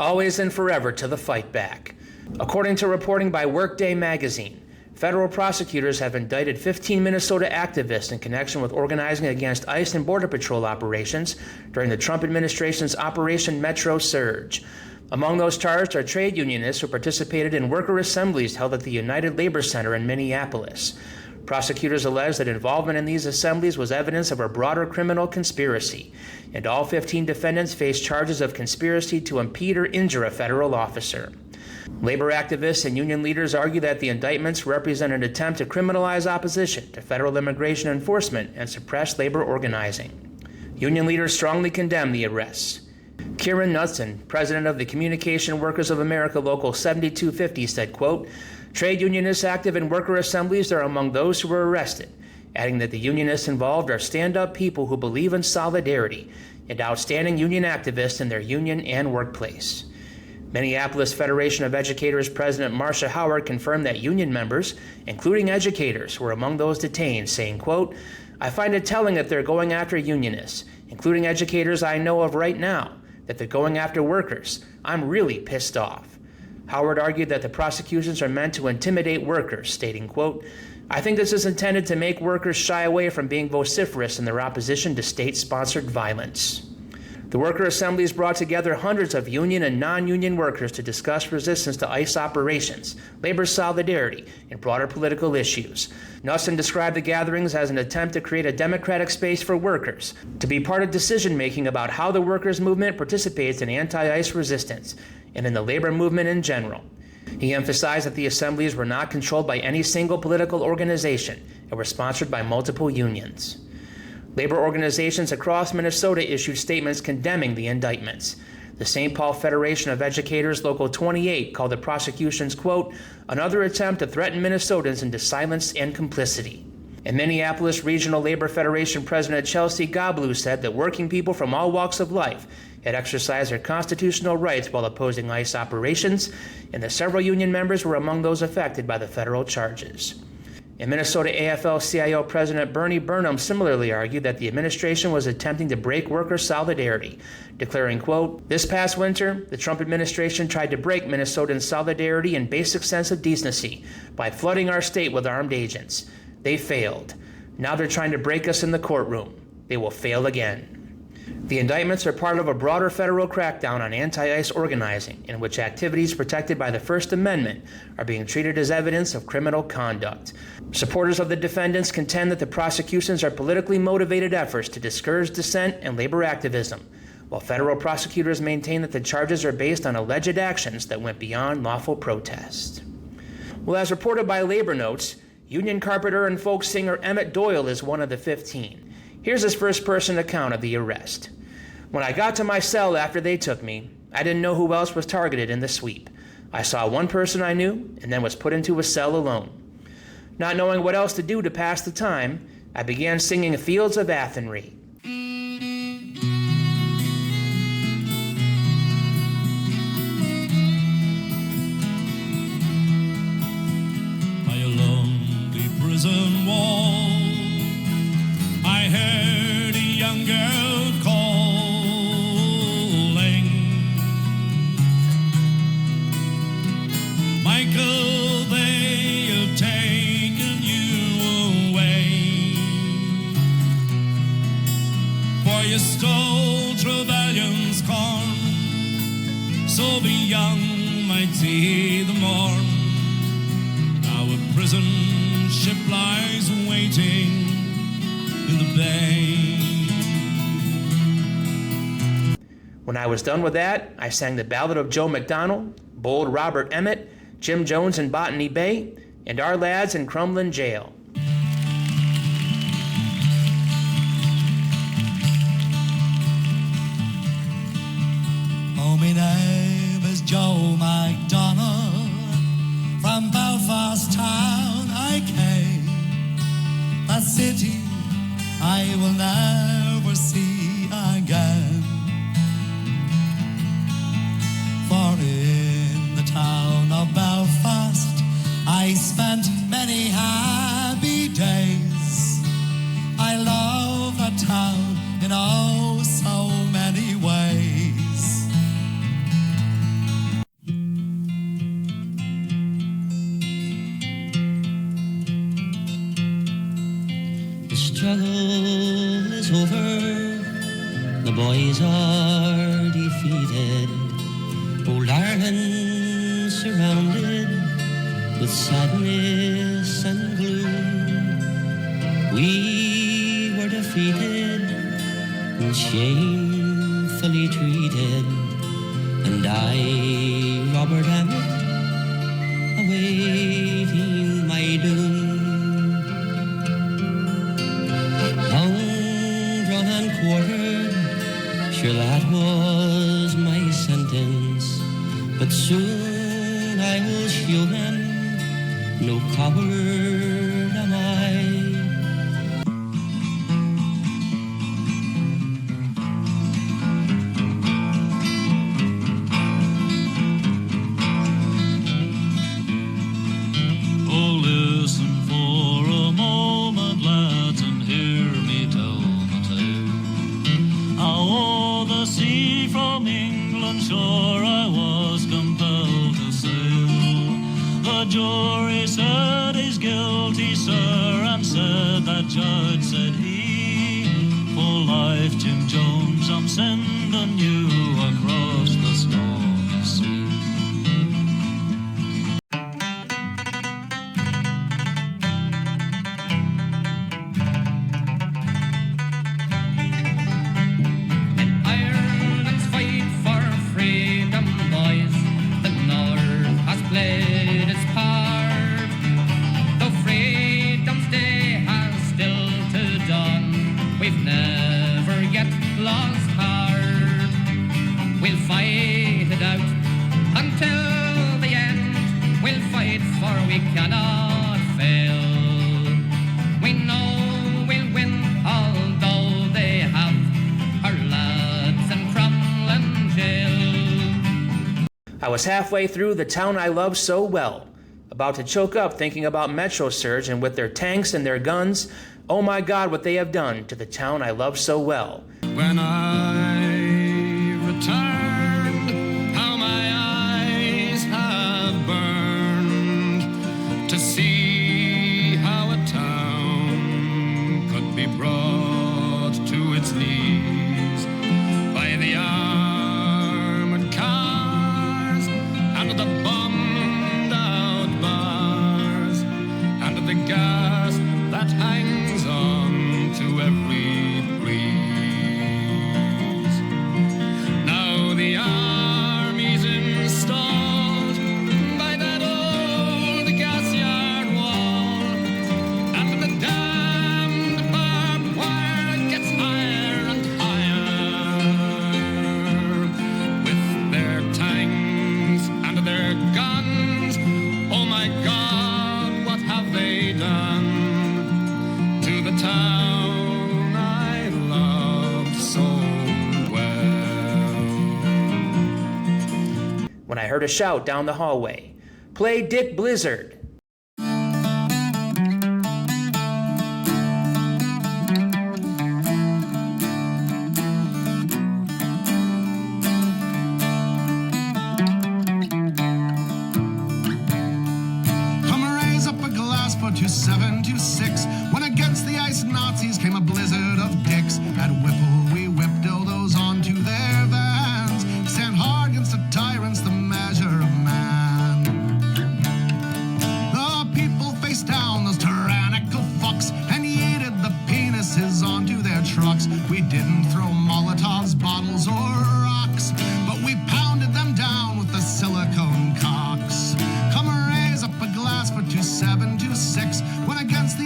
always and forever to the fight back. According to reporting by Workday magazine, federal prosecutors have indicted 15 Minnesota activists in connection with organizing against ICE and Border Patrol operations during the Trump administration's Operation Metro Surge. Among those charged are trade unionists who participated in worker assemblies held at the United Labor Center in Minneapolis. Prosecutors allege that involvement in these assemblies was evidence of a broader criminal conspiracy, and all 15 defendants face charges of conspiracy to impede or injure a federal officer. Labor activists and union leaders argue that the indictments represent an attempt to criminalize opposition to federal immigration enforcement and suppress labor organizing. Union leaders strongly condemn the arrests. Kieran Knudsen, president of the Communication Workers of America Local 7250, said, quote, "Trade unionists active in worker assemblies are among those who were arrested," adding that the unionists involved are stand-up people who believe in solidarity and outstanding union activists in their union and workplace. Minneapolis Federation of Educators President Marcia Howard confirmed that union members, including educators, were among those detained, saying, quote, "I find it telling that they're going after unionists, including educators I know of right now, that they're going after workers. I'm really pissed off." Howard argued that the prosecutions are meant to intimidate workers, stating, quote, "I think this is intended to make workers shy away from being vociferous in their opposition to state-sponsored violence." The worker assemblies brought together hundreds of union and non-union workers to discuss resistance to ICE operations, labor solidarity, and broader political issues. Knudsen described the gatherings as an attempt to create a democratic space for workers, to be part of decision-making about how the workers' movement participates in anti-ICE resistance, and in the labor movement in general. He emphasized that the assemblies were not controlled by any single political organization and were sponsored by multiple unions. Labor organizations across Minnesota issued statements condemning the indictments. The St. Paul Federation of Educators Local 28 called the prosecutions, quote, "another attempt to threaten Minnesotans into silence and complicity." And Minneapolis Regional Labor Federation President Chelsea Goblew said that working people from all walks of life had exercised their constitutional rights while opposing ICE operations, and that several union members were among those affected by the federal charges. And Minnesota AFL-CIO President Bernie Burnham similarly argued that the administration was attempting to break worker solidarity, declaring, quote, "This past winter, the Trump administration tried to break Minnesotan solidarity and basic sense of decency by flooding our state with armed agents. They failed. Now they're trying to break us in the courtroom. They will fail again." The indictments are part of a broader federal crackdown on anti-ICE organizing, in which activities protected by the First Amendment are being treated as evidence of criminal conduct. Supporters of the defendants contend that the prosecutions are politically motivated efforts to discourage dissent and labor activism, while federal prosecutors maintain that the charges are based on alleged actions that went beyond lawful protest. Well, as reported by Labor Notes, union carpenter and folk singer Emmett Doyle is one of the 15. Here's his first-person account of the arrest. "When I got to my cell after they took me, I didn't know who else was targeted in the sweep. I saw one person I knew and then was put into a cell alone. Not knowing what else to do to pass the time, I began singing Fields of Athenry. By a lonely prison wall, I heard a young girl calling, "Michael, they have taken you away, for you stole Trevelyan's corn, so the young might see the morn. Now a prison ship lies waiting in the bay." When I was done with that, I sang the Ballad of Joe McDonnell, Bold Robert Emmett, Jim Jones in Botany Bay, and Our Lads in Crumlin Jail. Oh, my name is Joe McDonnell. From Belfast town I came, a city I will never see again. For in the town of Belfast I spent many happy days. I love that town in oh so many ways. struggle is over, the boys are defeated. Old Ireland surrounded with sadness and gloom. We were defeated and shamefully treated, and I, Robert Emmett, awaiting my doom. Hung, drawn and quartered, sure that was my sentence, but soon I will show them no coward am I. Shore I was compelled to sail. The jury said he's guilty, sir, and said that judge, said he, for life, Jim Jones, I'm sending you across the stormy sea. I was halfway through The Town I Love So Well, about to choke up thinking about Metro Surge and with their tanks and their guns. Oh my God, what they have done to the town I love so well. When I returned, how my eyes have burned to see how a town could be brought to its knees by the armored cars and the bombed out bars and the gas that hangs on to every breeze. Now the army's installed by that old gas yard wall, and the damned barbed wire gets higher and higher. With their tanks and their guns, oh my God, what have they done to the town I loved so well? When I heard a shout down the hallway, "Play Dick Blizzard!" Come raise up a glass for 2726. When against the ice Nazis came a blizzard of dicks. At Whipple we whipped dildos onto their vans. Stand hard against the tyrants, the measure of man. The people faced down those tyrannical fucks and yeeted the penises onto their trucks. We didn't throw Molotovs, bottles, or rocks, but we pounded them down with the silicone cocks. Come raise up a glass for 2726. When against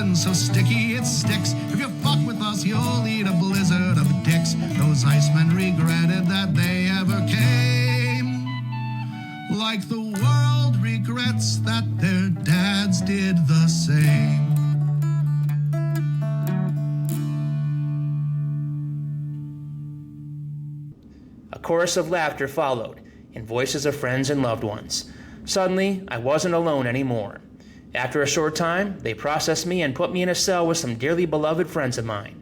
skin so sticky it sticks. If you fuck with us, you'll eat a blizzard of dicks. Those icemen regretted that they ever came, like the world regrets that their dads did the same. A chorus of laughter followed, and voices of friends and loved ones. Suddenly, I wasn't alone anymore. After a short time, they processed me and put me in a cell with some dearly beloved friends of mine.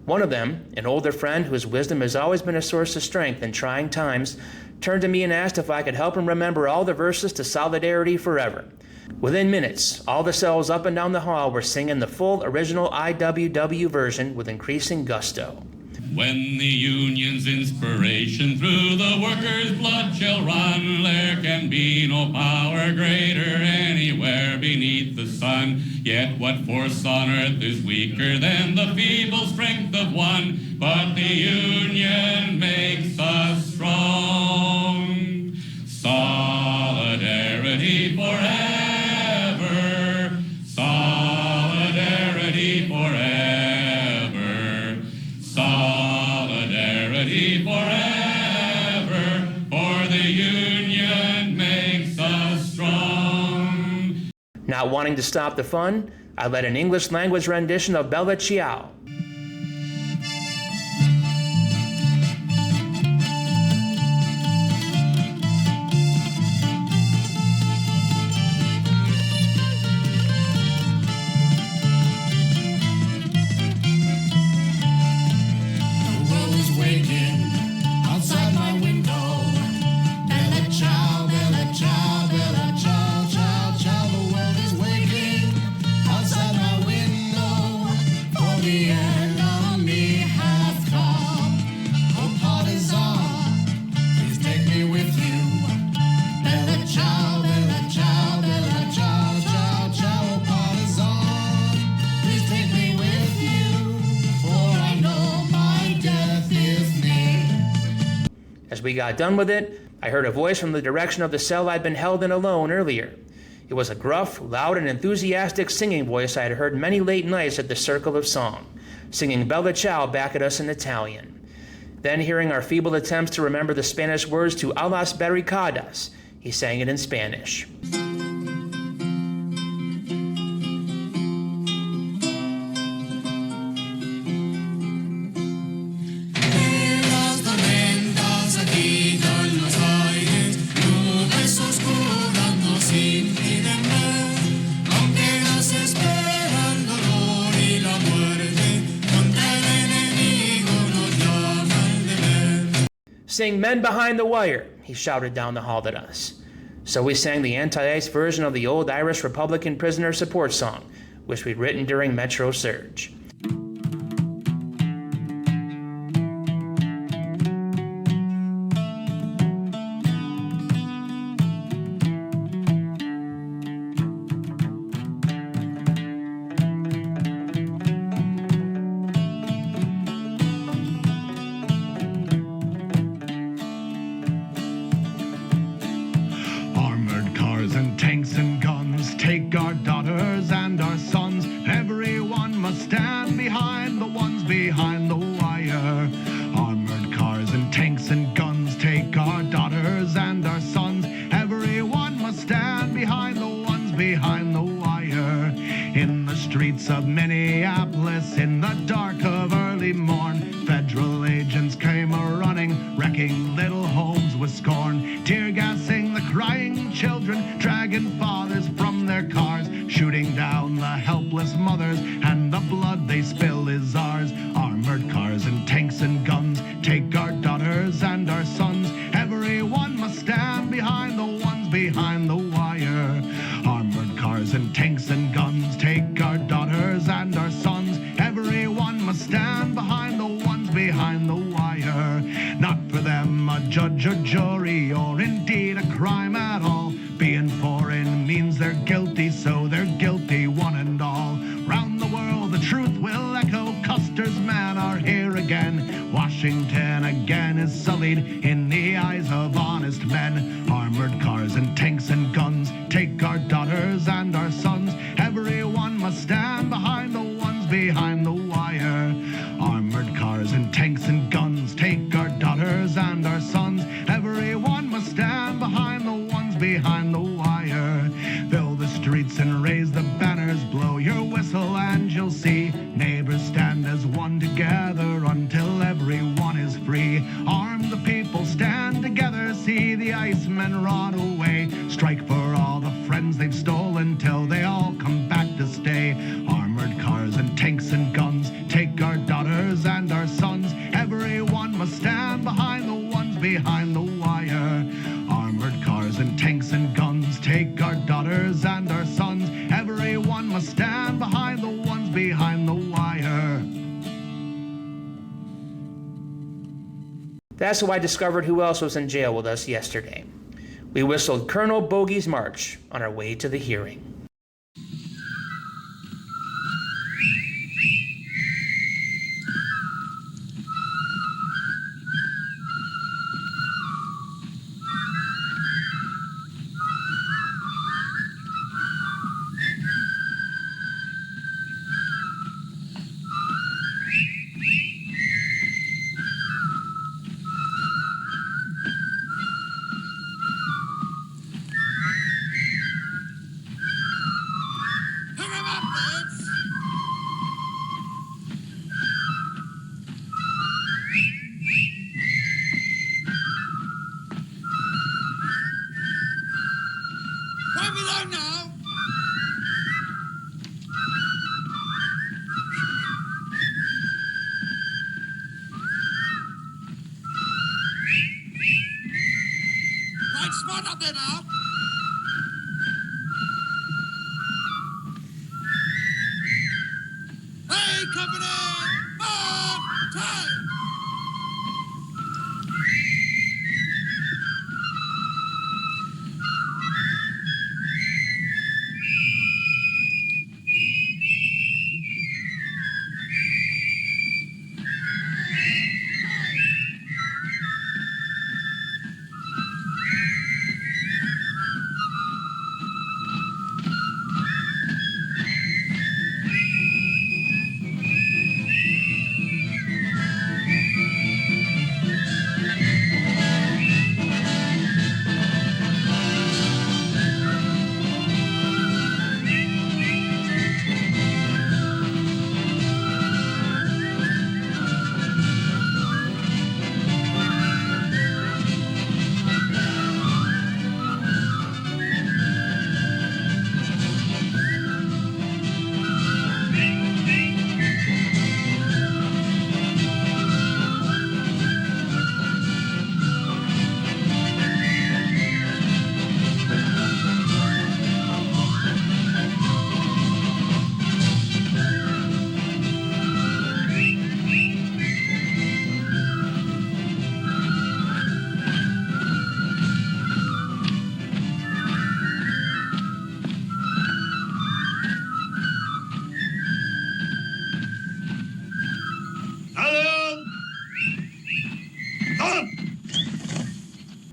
One of them, an older friend whose wisdom has always been a source of strength in trying times, turned to me and asked if I could help him remember all the verses to Solidarity Forever. Within minutes, all the cells up and down the hall were singing the full original IWW version with increasing gusto. When the union's inspiration through the workers' blood shall run, there can be no power greater anywhere beneath the sun. Yet what force on earth is weaker than the feeble strength of one? But the union makes us strong. Solidarity forever. Solidarity forever. Solidarity forever, for the union makes us strong. Not wanting to stop the fun, I led an English language rendition of Bella Ciao. As we got done with it, I heard a voice from the direction of the cell I'd been held in alone earlier. It was a gruff, loud, and enthusiastic singing voice I had heard many late nights at the Circle of Song, singing Bella Ciao back at us in Italian. Then, hearing our feeble attempts to remember the Spanish words to A las barricadas, he sang it in Spanish. Sing Men Behind the Wire, he shouted down the hall at us. So we sang the anti-ICE version of the old Irish Republican prisoner support song, which we'd written during Metro Surge. Take our daughters and our sons. Everyone must stand behind the ones behind the wire. Armored cars and tanks and guns. Take our daughters and our sons. Everyone must stand behind the ones behind the wire. In the streets of Minneapolis, in the dark of early morn, federal agents came a-running, wrecking little homes with scorn, tear-gassing the crying children, dragging fathers from their cars, shooting down the helpless mothers, and the blood they spill is ours. Armored cars and tanks and guns, take our daughters and our sons. Everyone must stand behind the ones behind the wire. Armored cars and tanks and guns, take our daughters and our sons. Everyone must stand behind the ones behind the wire. Not for them a judge or jury, or indeed a crime at all. Being foreign means they're guilty, so they're guilty one and all. Round the world the truth will echo, Custer's men are here again. Washington again is sullied in the eyes of honest men. Armored cars and tanks and guns, take our daughters and our sons. Everyone must stand behind whistle and you'll see neighbors stand as one together until everyone is free. Arm the people, stand together, see the icemen run away. Strike for all the friends they've stolen till they all come back to stay. Armored cars and tanks and guns, take our daughters and our sons. Everyone must stand behind the ones behind the wire. Armored cars and tanks and guns, take our daughters and our sons. Everyone must stand behind the ones behind the wire. That's how I discovered who else was in jail with us yesterday. We whistled Colonel Bogey's March on our way to the hearing. Smart up there now. Hey, company! Mark time!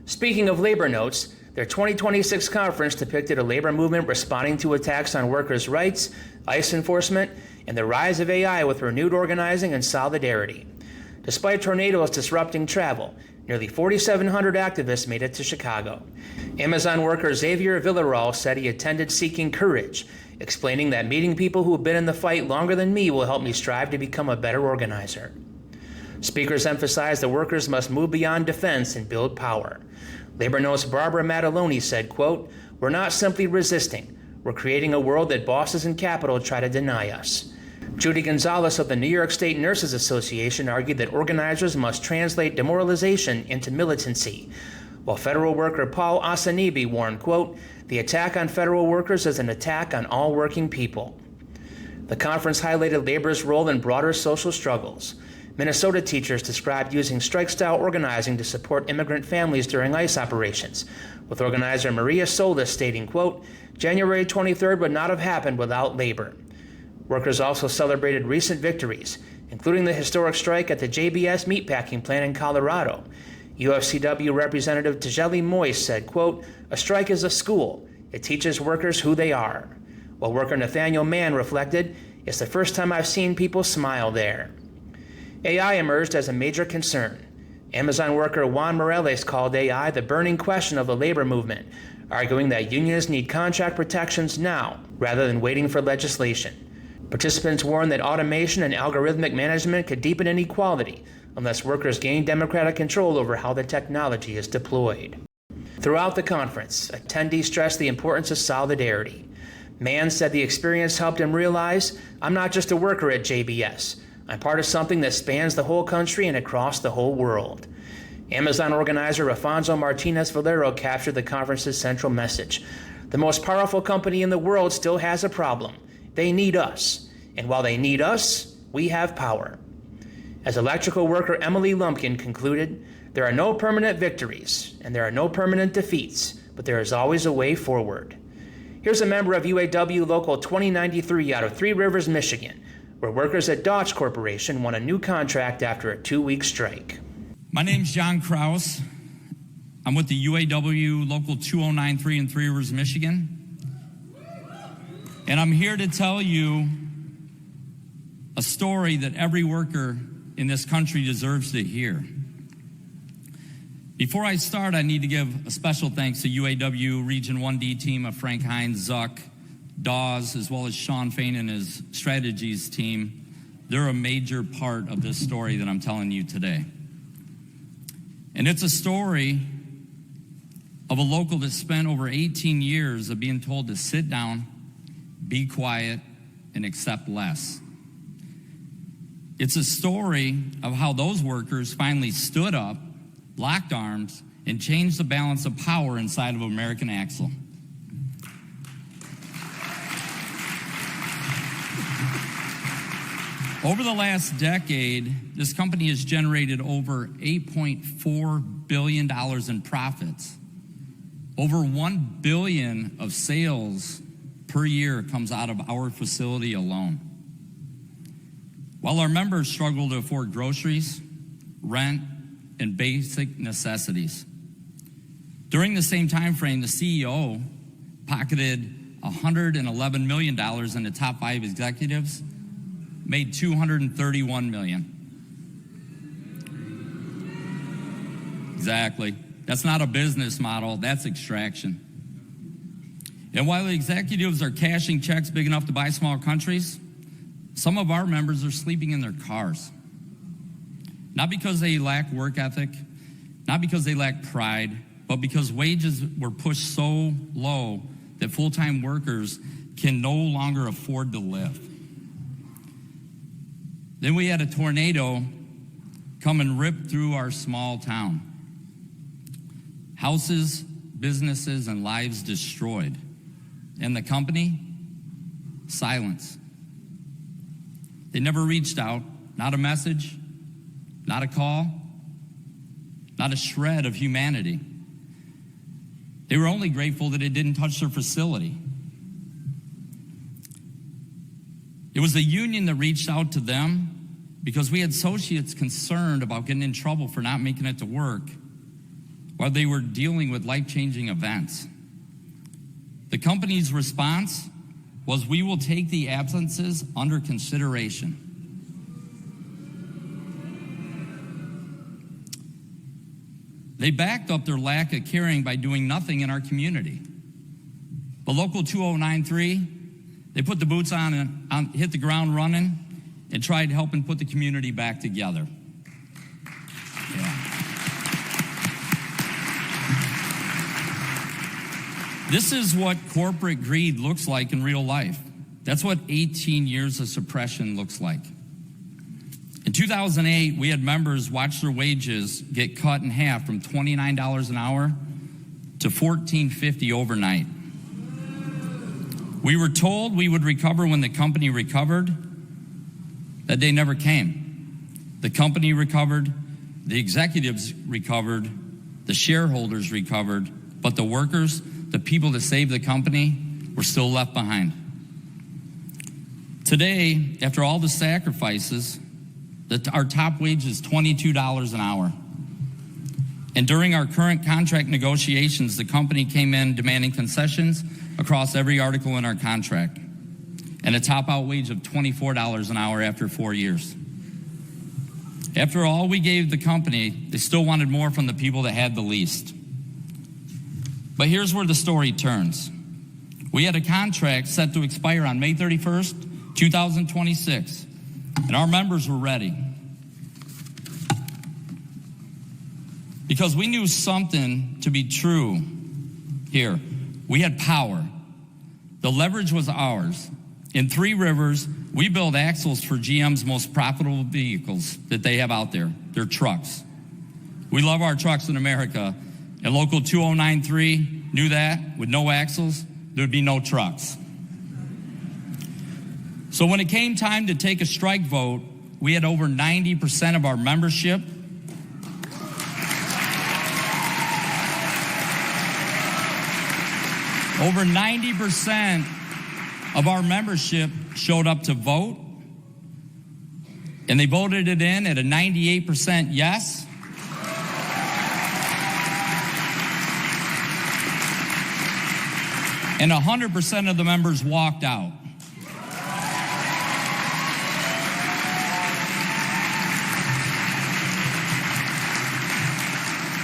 Speaking of labor notes, their 2026 conference depicted a labor movement responding to attacks on workers' rights, ICE enforcement, and the rise of AI with renewed organizing and solidarity. Despite tornadoes disrupting travel, nearly 4,700 activists made it to Chicago. Amazon worker Xavier Villarreal said he attended seeking courage, explaining that meeting people who have been in the fight longer than me will help me strive to become a better organizer. Speakers emphasized that workers must move beyond defense and build power. Labor Notes Barbara Mataloni said, quote, "We're not simply resisting. We're creating a world that bosses and capital try to deny us." Judy Gonzalez of the New York State Nurses Association argued that organizers must translate demoralization into militancy, while federal worker Paul Asanibi warned, quote, "The attack on federal workers is an attack on all working people." The conference highlighted labor's role in broader social struggles. Minnesota teachers described using strike-style organizing to support immigrant families during ICE operations, with organizer Maria Solis stating, quote, "January 23rd would not have happened without labor." Workers also celebrated recent victories, including the historic strike at the JBS meatpacking plant in Colorado. UFCW Representative Tajeli Moyes said, quote, "A strike is a school. It teaches workers who they are." While worker Nathaniel Mann reflected, "It's the first time I've seen people smile there." AI emerged as a major concern. Amazon worker Juan Morales called AI the burning question of the labor movement, arguing that unions need contract protections now rather than waiting for legislation. Participants warned that automation and algorithmic management could deepen inequality unless workers gain democratic control over how the technology is deployed. Throughout the conference, attendees stressed the importance of solidarity. Mann said the experience helped him realize, "I'm not just a worker at JBS. I'm part of something that spans the whole country and across the whole world." Amazon organizer Afonso Martinez Valero captured the conference's central message. The most powerful company in the world still has a problem. They need us. And while they need us, we have power. As electrical worker Emily Lumpkin concluded, "There are no permanent victories, and there are no permanent defeats, but there is always a way forward." Here's a member of UAW Local 2093 out of Three Rivers, Michigan, where workers at Dodge Corporation won a new contract after a 2-week strike. My name's John Kraus. I'm with the UAW Local 2093 in Three Rivers, Michigan. And I'm here to tell you a story that every worker in this country deserves to hear. Before I start, I need to give a special thanks to UAW Region 1D team of Frank Hines, Zuck, Dawes, as well as Sean Fain and his strategies team. They're a major part of this story that I'm telling you today. And it's a story of a local that spent over 18 years of being told to sit down, be quiet, and accept less. It's a story of how those workers finally stood up, locked arms, and changed the balance of power inside of American Axle. Over the last decade, this company has generated over $8.4 billion in profits. Over $1 billion of sales per year comes out of our facility alone. While our members struggle to afford groceries, rent, and basic necessities. During the same time frame, the CEO pocketed $111 million, and the top 5 executives made $231 million. Exactly. That's not a business model, that's extraction. And while the executives are cashing checks big enough to buy small countries, some of our members are sleeping in their cars. Not because they lack work ethic, not because they lack pride, but because wages were pushed so low that full-time workers can no longer afford to live. Then we had a tornado come and rip through our small town. Houses, businesses, and lives destroyed. And the company, silence. They never reached out, not a message, not a call, not a shred of humanity. They were only grateful that it didn't touch their facility. It was the union that reached out to them because we had associates concerned about getting in trouble for not making it to work while they were dealing with life-changing events. The company's response was, "We will take the absences under consideration." They backed up their lack of caring by doing nothing in our community. But Local 2093, they put the boots on and hit the ground running and tried helping put the community back together. Yeah. This is what corporate greed looks like in real life. That's what 18 years of suppression looks like. In 2008, we had members watch their wages get cut in half from $29 an hour to $14.50 overnight. We were told we would recover when the company recovered. That day never came. The company recovered, the executives recovered, the shareholders recovered, but the workers, the people that saved the company, were still left behind. Today, after all the sacrifices, our top wage is $22 an hour. And during our current contract negotiations, the company came in demanding concessions across every article in our contract and a top out wage of $24 an hour after 4 years. After all we gave the company, they still wanted more from the people that had the least. But here's where the story turns. We had a contract set to expire on May 31st, 2026, and our members were ready. Because we knew something to be true here. We had power. The leverage was ours. In Three Rivers, we build axles for GM's most profitable vehicles that they have out there. They're trucks. We love our trucks in America, and Local 2093 knew that. With no axles, there would be no trucks. So when it came time to take a strike vote, we had over 90% of our membership Over 90% of our membership showed up to vote, and they voted it in at a 98% yes. And 100% of the members walked out.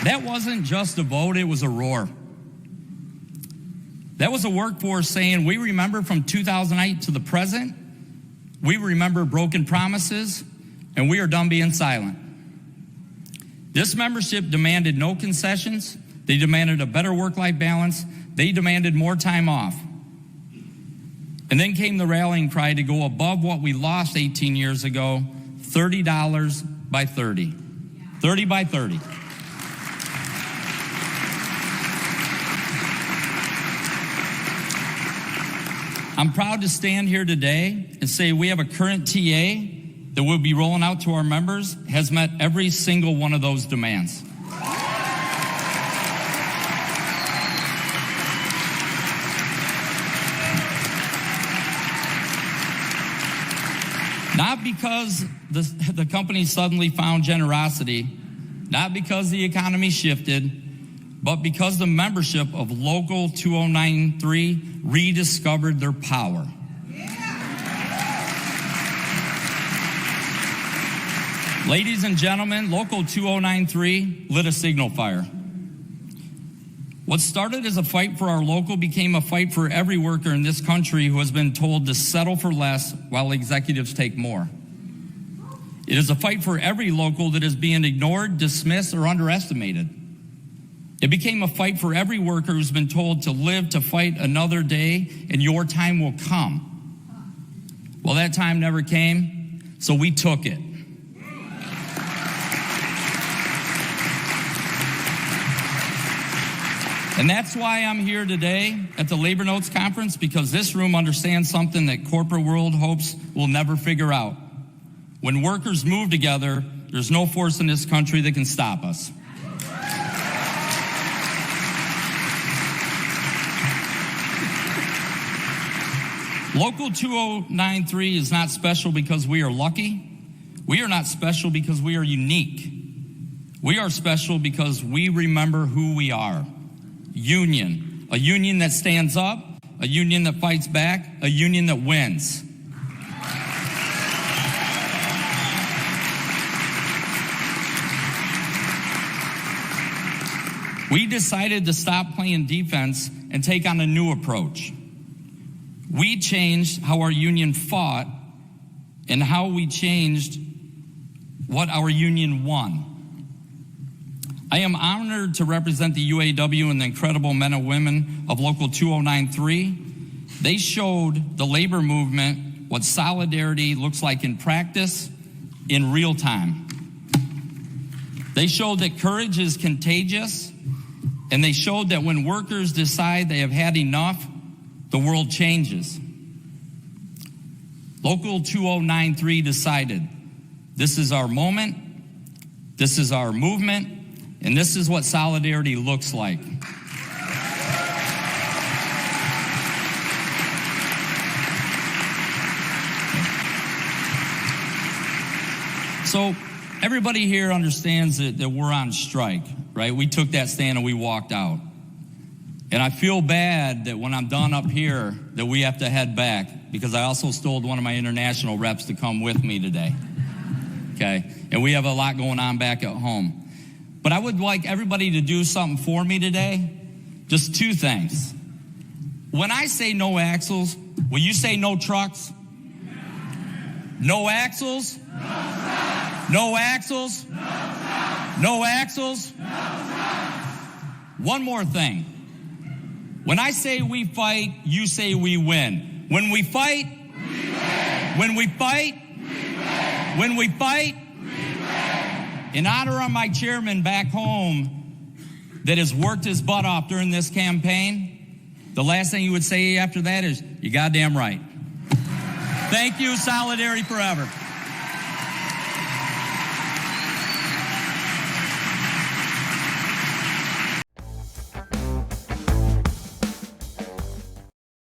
That wasn't just a vote, it was a roar. That was a workforce saying, we remember from 2008 to the present, we remember broken promises, and we are done being silent. This membership demanded no concessions. They demanded a better work-life balance. They demanded more time off. And then came the rallying cry to go above what we lost 18 years ago, $30 by 30. 30 by 30. I'm proud to stand here today and say we have a current TA that we'll be rolling out to our members has met every single one of those demands. Not because the company suddenly found generosity, not because the economy shifted, but because the membership of Local 2093 rediscovered their power. Ladies and gentlemen, Local 2093 lit a signal fire. What started as a fight for our local became a fight for every worker in this country who has been told to settle for less while executives take more. It is a fight for every local that is being ignored, dismissed, or underestimated. It became a fight for every worker who's been told to live to fight another day and your time will come. Well, that time never came, so we took it. And that's why I'm here today at the Labor Notes Conference, because this room understands something that corporate world hopes we'll never figure out. When workers move together, there's no force in this country that can stop us. Local 2093 is not special because we are lucky. We are not special because we are unique. We are special because we remember who we are. Union. A union that stands up, a union that fights back, a union that wins. We decided to stop playing defense and take on a new approach. We changed how our union fought and how we changed what our union won. I am honored to represent the UAW and the incredible men and women of Local 2093. They showed the labor movement what solidarity looks like in practice, in real time. They showed that courage is contagious, and they showed that when workers decide they have had enough, the world changes. Local 2093 decided this is our moment, this is our movement, and this is what solidarity looks like. So everybody here understands that we're on strike, right? We took that stand and we walked out. And I feel bad that when I'm done up here that we have to head back, because I also stole one of my international reps to come with me today. Okay? And we have a lot going on back at home. But I would like everybody to do something for me today. Just two things. When I say no axles, will you say no trucks? No axles? No axles? No axles? One more thing. When I say we fight, you say we win. When we fight, we win. When we fight, we win. When we fight, we win. In honor of my chairman back home that has worked his butt off during this campaign, the last thing you would say after that is, "You goddamn right." Thank you. Solidarity forever.